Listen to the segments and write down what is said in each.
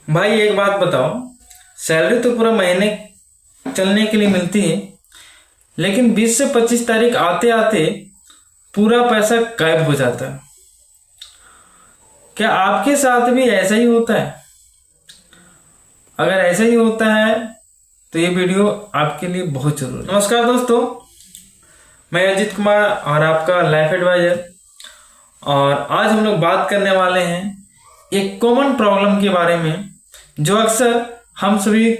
भाई एक बात बताओ, सैलरी तो पूरा महीने चलने के लिए मिलती है, लेकिन 20 से 25 तारीख आते आते पूरा पैसा गायब हो जाता है। क्या आपके साथ भी ऐसा ही होता है? अगर ऐसा ही होता है तो ये वीडियो आपके लिए बहुत जरूरी है। नमस्कार दोस्तों, मैं अजीत कुमार और आपका लाइफ एडवाइजर। और आज हम लोग बात करने वाले हैं एक कॉमन प्रॉब्लम के बारे में, जो अक्सर हम सभी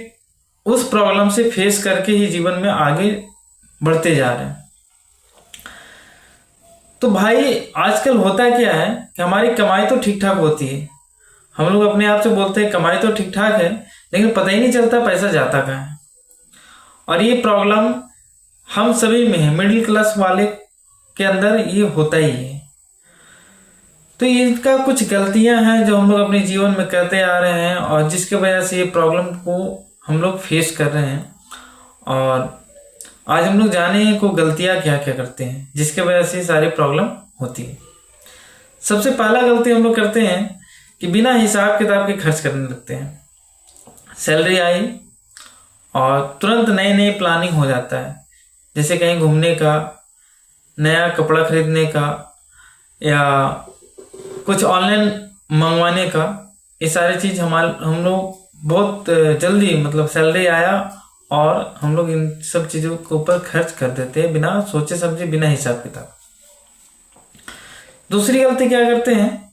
उस प्रॉब्लम से फेस करके ही जीवन में आगे बढ़ते जा रहे हैं। तो भाई आजकल होता क्या है कि हमारी कमाई तो ठीक ठाक होती है, हम लोग अपने आप से बोलते हैं कमाई तो ठीक ठाक है, लेकिन पता ही नहीं चलता पैसा जाता कहाँ है। और ये प्रॉब्लम हम सभी में है, मिडिल क्लास वाले के अंदर ये होता ही है। तो इनका कुछ गलतियां हैं जो हम लोग अपने जीवन में करते आ रहे हैं, और जिसके वजह से ये प्रॉब्लम को हम लोग फेस कर रहे हैं। और आज हम लोग जाने को गलतियां क्या क्या करते हैं जिसके वजह से सारी प्रॉब्लम होती है। सबसे पहला गलती हम लोग करते हैं कि बिना हिसाब किताब के खर्च करने लगते हैं। सैलरी आई और तुरंत नई नई प्लानिंग हो जाता है, जैसे कहीं घूमने का, नया कपड़ा खरीदने का, या कुछ ऑनलाइन मंगवाने का। ये सारी चीज़ हम लोग बहुत जल्दी, मतलब सैलरी आया और हम लोग इन सब चीज़ों के ऊपर खर्च कर देते हैं बिना सोचे समझे, बिना हिसाब किताब। दूसरी गलती क्या करते हैं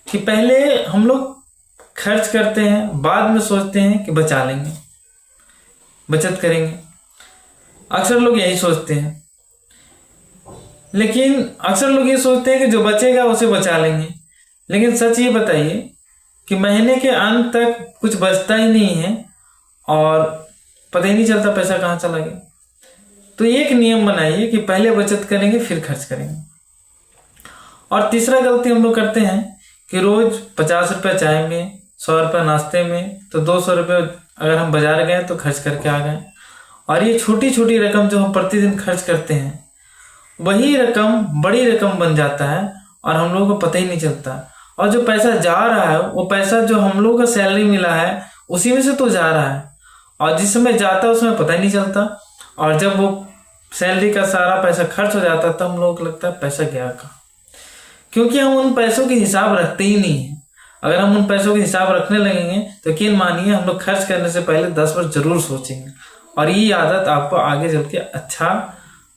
कि पहले हम लोग खर्च करते हैं, बाद में सोचते हैं कि बचा लेंगे, बचत करेंगे। अक्सर लोग यही सोचते हैं, लेकिन अक्सर लोग ये सोचते हैं कि जो बचेगा उसे बचा लेंगे, लेकिन सच ये बताइए कि महीने के अंत तक कुछ बचता ही नहीं है और पता ही नहीं चलता पैसा कहाँ चला गया। तो एक नियम बनाइए कि पहले बचत करेंगे फिर खर्च करेंगे। और तीसरा गलती हम लोग करते हैं कि रोज 50 रुपये चाय में, 100 रुपये नाश्ते में, तो 200 रुपये अगर हम बाजार गए तो खर्च करके आ गए। और ये छोटी छोटी रकम जो हम प्रतिदिन खर्च करते हैं, वही रकम बड़ी रकम बन जाता है और हम लोगों को पता ही नहीं चलता। और जो पैसा जा रहा है, वो पैसा जो हम लोगों का सैलरी मिला है उसी में से तो जा रहा है, और जिस समय जाता है उसमें पता ही नहीं चलता। और जब वो सैलरी का सारा पैसा खर्च हो जाता है तब हम लोगों को लगता है पैसा गया कहाँ, क्योंकि हम उन पैसों के हिसाब रखते ही नहीं है। अगर हम उन पैसों के हिसाब रखने लगेंगे तो यकीन मानिए हम लोग खर्च करने से पहले 10 बार जरूर सोचेंगे, और ये आदत आपको आगे चल के अच्छा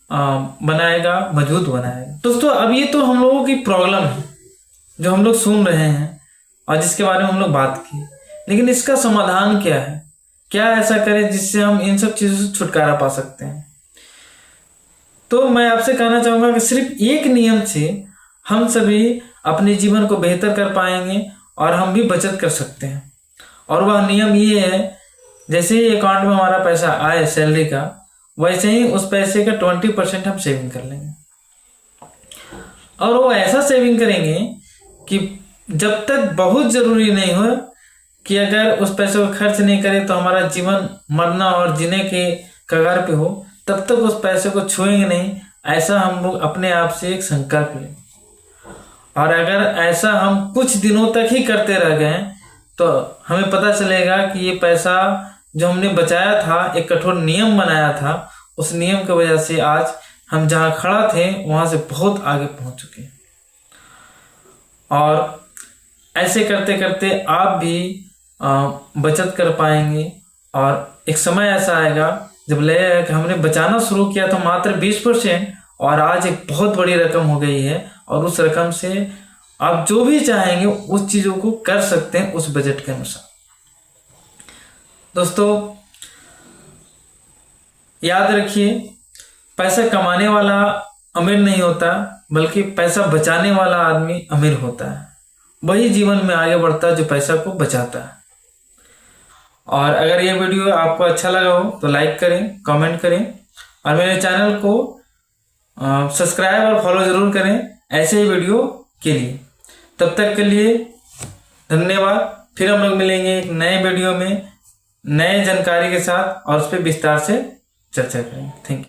बनाएगा, मजबूत बनाएगा। दोस्तों, अब ये तो हम लोगों की प्रॉब्लम है जो हम लोग सुन रहे हैं और जिसके बारे में हम लोग बात की, लेकिन इसका समाधान क्या है? क्या ऐसा करें जिससे हम इन सब चीज़ों से छुटकारा पा सकते हैं? तो मैं आपसे कहना चाहूँगा कि सिर्फ एक नियम से हम सभी अपने जीवन को बेहतर कर पाएंगे और हम भी बचत कर सकते हैं। और वह नियम ये है, जैसे ही अकाउंट में हमारा पैसा आए सैलरी का, वैसे ही उस पैसे का 20% हम सेविंग कर लेंगे। और वो ऐसा सेविंग करेंगे कि जब तक बहुत ज़रूरी नहीं हो कि अगर उस पैसे को खर्च नहीं करें तो हमारा जीवन मरना और जीने के कगार पे हो, तब तक उस पैसे को छुएंगे नहीं। ऐसा हम लोग अपने आप से एक संकल्प लें, और अगर ऐसा हम कुछ दिनों तक ही करते रह गए तो हमें पता चलेगा कि ये पैसा जो हमने बचाया था, एक कठोर नियम बनाया था, उस नियम की वजह से आज हम जहाँ खड़ा थे वहाँ से बहुत आगे पहुँच चुके हैं। और ऐसे करते करते आप भी बचत कर पाएंगे, और एक समय ऐसा आएगा जब लगेगा कि हमने बचाना शुरू किया था मात्र 20%, और आज एक बहुत बड़ी रकम हो गई है, और उस रकम से आप जो भी चाहेंगे उस चीज़ों को कर सकते हैं उस बजट के अनुसार। दोस्तों, याद रखिए, पैसा कमाने वाला अमीर नहीं होता, बल्कि पैसा बचाने वाला आदमी अमीर होता है। वही जीवन में आगे बढ़ता है जो पैसा को बचाता है। और अगर ये वीडियो आपको अच्छा लगा हो तो लाइक करें, कमेंट करें, और मेरे चैनल को सब्सक्राइब और फॉलो जरूर करें ऐसे ही वीडियो के लिए। तब तक के लिए धन्यवाद। फिर हम लोग मिलेंगे एक नए वीडियो में नए जानकारी के साथ, और उस पर विस्तार से चर्चा करेंगे। Thank you.